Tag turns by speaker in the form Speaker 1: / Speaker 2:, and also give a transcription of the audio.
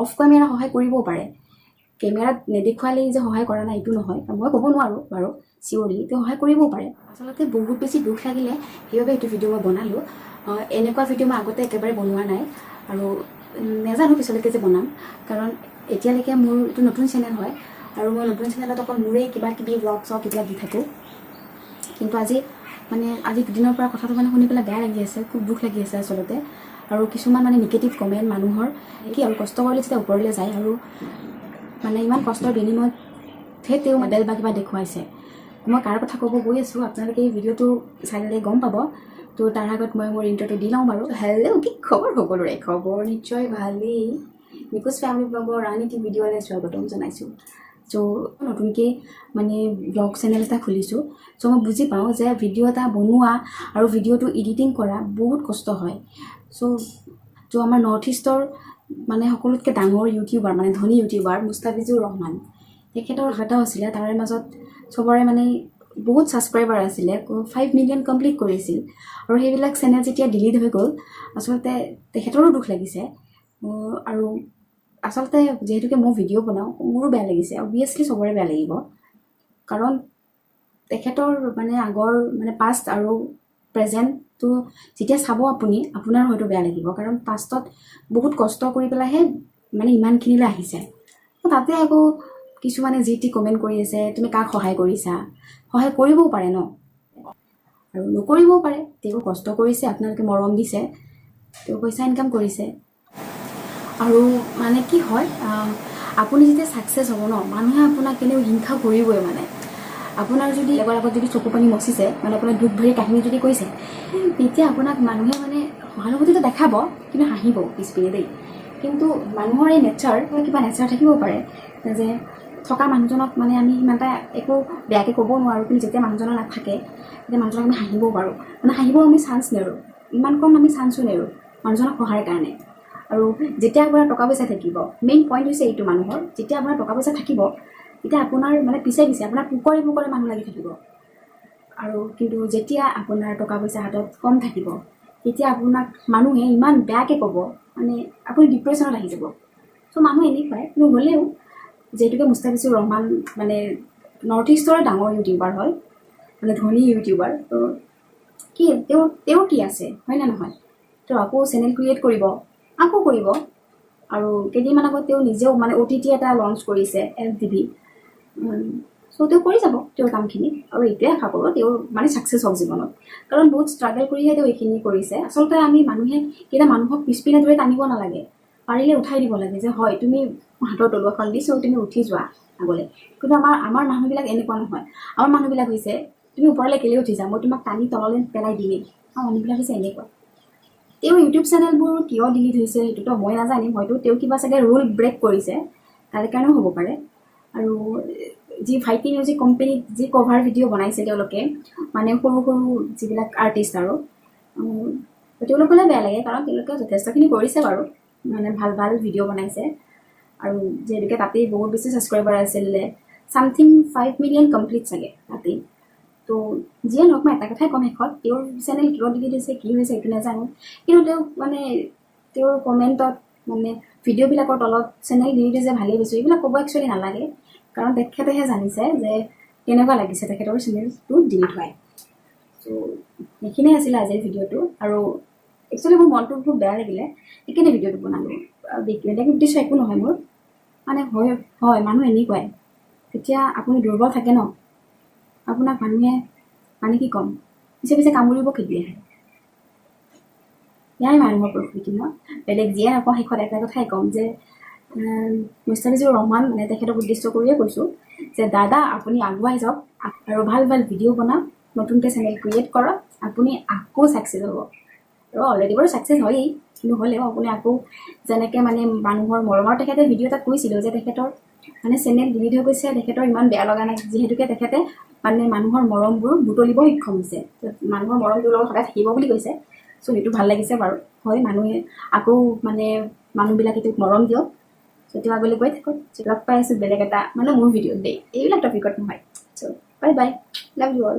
Speaker 1: off camera সহায় কৰিবও পাৰে কেমেৰাত নেদেখুৱালেই যে সহায় কৰা নাই এইটো নহয় মই ক'ব নোৱাৰোঁ বাৰু চিয়'ৰলি তেওঁ সহায় কৰিবও পাৰে আচলতে বহুত বেছি দুখ লাগিলে সেইবাবে এইটো ভিডিঅ' মই বনালোঁ এনেকুৱা ভিডিঅ' মই আগতে একেবাৰে বনোৱা নাই আৰু নেজানো পিছলৈকে যে বনাম কাৰণ এতিয়ালৈকে মোৰ এইটো নতুন চেনেল হয় আৰু মই নতুন চেনেলত অকল মোৰেই কিবা কিবি ব্লগ চগ এইবিলাক দি থাকোঁ কিন্তু আজি দুদিনৰ পৰা কথাটো মানে শুনি পেলাই বেয়া লাগি আছে খুব দুখ লাগি আছে আচলতে আৰু কিছুমান মানে নিগেটিভ কমেণ্ট মানুহৰ কি আৰু কষ্ট কৰিলে যেতিয়া ওপৰলৈ যায় আৰু মানে ইমান কষ্টৰ বিনিময়তহে তেওঁ মেডেল বা কিবা দেখুৱাইছে মই কাৰ কথা ক'ব গৈ আছোঁ আপোনালোকে এই ভিডিঅ'টো চাই গম পাব তো তাৰ আগত মই মোৰ ইণ্ট্ৰ'টো দি লওঁ বাৰু হেল্ল' কি খবৰ সকলোৰে খবৰ নিশ্চয় ভালেই নিকুজ ফেমিলি ব্লগৰ আন এটি ভিডিঅ'লৈ স্বাগতম জনাইছোঁ চ' নতুনকৈ মানে ব্লগ চেনেল এটা খুলিছোঁ চ' মই বুজি পাওঁ যে ভিডিঅ' এটা বনোৱা আৰু ভিডিঅ'টো এডিটিং কৰা বহুত কষ্ট হয় চ' আমাৰ নৰ্থ ইষ্টৰ মানে সকলোতকৈ ডাঙৰ ইউটিউবাৰ মানে ধনী ইউটিউবাৰ মুস্তাফিজুৰ ৰহমান তেখেতৰ এটা আছিলে তাৰে মাজত চবৰে মানে বহুত ছাবস্ক্ৰাইবাৰ আছিলে 5 মিলিয়ন কমপ্লিট কৰিছিল আৰু সেইবিলাক চেনেল যেতিয়া ডিলিট হৈ গ'ল আচলতে তেখেতৰো দুখ লাগিছে আৰু আচলতে যিহেতুকে মই ভিডিঅ' বনাওঁ মোৰো বেয়া লাগিছে অবভিয়াছলি চবৰে বেয়া লাগিব কাৰণ তেখেতৰ মানে আগৰ মানে পাষ্ট আৰু প্ৰেজেণ্টটো যেতিয়া চাব আপুনি আপোনাৰ হয়তো বেয়া লাগিব কাৰণ পাষ্টত বহুত কষ্ট কৰি পেলাইহে মানে ইমানখিনিলৈ আহিছে তাতে আকৌ কিছুমানে যি টি কমেণ্ট কৰি আছে তুমি কাক সহায় কৰিছা সহায় কৰিবও পাৰে ন আৰু নকৰিবও পাৰে তেওঁ কষ্ট কৰিছে আপোনালোকে মৰম দিছে তেওঁ পইচা ইনকাম কৰিছে আৰু মানে কি হয় আপুনি যেতিয়া ছাকচেছ হ'ব ন মানুহে আপোনাক কেনেও হিংসা কৰিবই মানে আপোনাৰ যদি এবাৰ আগত যদি চকু পানী মচিছে মানে আপোনাৰ দুখ ভৰি কাহিনী যদি কৈছে তেতিয়া আপোনাক মানুহে মানে সহানুভূতিটো দেখাব কিন্তু হাঁহিব পিছপিনে দেই কিন্তু মানুহৰ এই নেচাৰ কিবা নেচাৰ থাকিব পাৰে যে থকা মানুহজনক মানে আমি ইমান এটা একো বেয়াকৈ ক'ব নোৱাৰোঁ কিন্তু যেতিয়া মানুহজনৰ নাথাকে তেতিয়া মানুহজনক আমি হাঁহিবও পাৰোঁ মানে হাঁহিব আমি চান্স নেৰোঁ ইমান কম আমি চান্সো নেৰোঁ মানুহজনক সহায়ৰ কাৰণে আৰু যেতিয়া আপোনাৰ টকা পইচা থাকিব মেইন পইণ্ট হৈছে এইটো মানুহৰ যেতিয়া আপোনাৰ টকা পইচা থাকিব তেতিয়া আপোনাৰ মানে পিছে আপোনাৰ পুকৰে মানুহ লাগি থাকিব আৰু কিন্তু যেতিয়া আপোনাৰ টকা পইচা হাতত কম থাকিব তেতিয়া আপোনাক মানুহে ইমান বেয়াকৈ ক'ব মানে আপুনি ডিপ্ৰেশ্যনত আহি যাব চ' মানুহ এনেকুৱাই কিন্তু হ'লেও যিহেতুকে মুস্তাফিজুৰ ৰহমান মানে নৰ্থ ইষ্টৰে ডাঙৰ ইউটিউবাৰ হয় মানে ধনী ইউটিউবাৰ তো কি তেওঁ কি আছে হয়নে নহয় তেওঁ আকৌ চেনেল ক্ৰিয়েট কৰিব আৰু কেইদিনমান আগত তেওঁ নিজেও মানে OTT এটা লঞ্চ কৰিছে LTV চ' তেওঁ কৰি যাব তেওঁৰ কামখিনি আৰু এইটোৱে আশা কৰোঁ তেওঁ মানে ছাকচেছ হওক জীৱনত কাৰণ বহুত ষ্ট্ৰাগল কৰিহে তেওঁ এইখিনি কৰিছে আচলতে আমি মানুহে কেতিয়া মানুহক পিছপিনে ধৰি টানিব নালাগে পাৰিলে উঠাই দিব লাগে যে হয় তুমি হাতৰ তলুৱাখন দিছোঁ তুমি উঠি যোৱা আগলৈ কিন্তু আমাৰ মানুহবিলাক এনেকুৱা নহয় আমাৰ মানুহবিলাক হৈছে তুমি ওপৰলৈ কেলৈ উঠি যা মই তোমাক টানি তললৈ পেলাই দিমেই আমাৰ মানুহবিলাক হৈছে এনেকুৱা তেওঁ ইউটিউব চেনেলবোৰ কিয় ডিলিট হৈছে সেইটোতো মই নাজানিম হয়তো তেওঁ কিবা চাগে ৰুল ব্ৰেক কৰিছে তাৰ কাৰণেও হ'ব পাৰে আৰু যি ভাইটি মিউজিক কোম্পানীত যি কভাৰ ভিডিঅ' বনাইছে তেওঁলোকে মানে সৰু যিবিলাক আৰ্টিষ্ট আৰু তেওঁলোকলৈ বেয়া লাগে কাৰণ তেওঁলোকে যথেষ্টখিনি কৰিছে বাৰু মানে ভাল ভিডিঅ' বনাইছে আৰু যিহেতুকে তাতেই বহুত বেছি ছাবস্ক্ৰাইবাৰ আছিলে ছামথিং 5 মিলিয়ন কমপ্লিট চাগে তাতেই তো যিয়ে নহওক মই এটা কথাই ক'ম শেষত তেওঁৰ চেনেল কিয় ডিলিট হৈছে কি হৈছে এইটো নাজানো কিন্তু তেওঁ মানে তেওঁৰ কমেণ্টত মানে ভিডিঅ'বিলাকৰ তলত চেনেল ডিলিট হৈছে ভালেই পাইছোঁ এইবিলাক ক'ব একচুৱেলি নালাগে কাৰণ তেখেতেহে জানিছে যে কেনেকুৱা লাগিছে তেখেতৰ চেনেলটো ডিলিট হয় ত' সেইখিনিয়ে আছিলে আজিৰ ভিডিঅ'টো আৰু একচুৱেলি মোৰ মনটো খুব বেয়া লাগিলে সেইকাৰণে ভিডিঅ'টো বনালোঁ নেগেটিভ উদ্দেশ্য একো নহয় মোৰ মানে হয় মানুহ এনেকুৱাই তেতিয়া আপুনি দুৰ্বল থাকে ন আপোনাক মানুহে মানে কি ক'ম পিছে কামুৰিব কেতিয়াহে ইয়াই মানুহৰ প্ৰকৃতি ন বেলেগ যিয়ে নকওঁ শেষত এটা কথাই ক'ম যে মুস্তাফিজুৰ ৰহমান মানে তেখেতক উদ্দেশ্য কৰিয়ে কৈছোঁ যে দাদা আপুনি আগুৱাই যাওক আৰু ভাল ভিডিঅ' বনাওক নতুনকৈ চেনেল ক্ৰিয়েট কৰক আপুনি আকৌ ছাকচেছ হ'ব আৰু অলৰেডি বাৰু ছাকচেছ হয়েই কিন্তু হ'লেও আপুনি আকৌ যেনেকৈ মানে মানুহৰ মৰমৰ তেখেতে ভিডিঅ' এটাত কৈছিলোঁ যে তেখেতৰ মানে চেনেল ডিলিট হৈ গৈছে তেখেতৰ ইমান বেয়া লগা নাই যিহেতুকে তেখেতে মানে মানুহৰ মৰমবোৰ বুটলিব সক্ষম হৈছে মানুহৰ মৰমটোৰ লগত সদায় থাকিব বুলি কৈছে চ' সেইটো ভাল লাগিছে বাৰু হয় মানুহে আকৌ মানে মানুহবিলাকে তেওঁক মৰম দিয়ক চ' আগলৈ গৈ থাকক লগ পাই আছোঁ বেলেগ এটা মানে মোৰ ভিডিঅ'ত দেই এইবিলাক টপিকত নহয় চ' বাই লাভ ইউ অল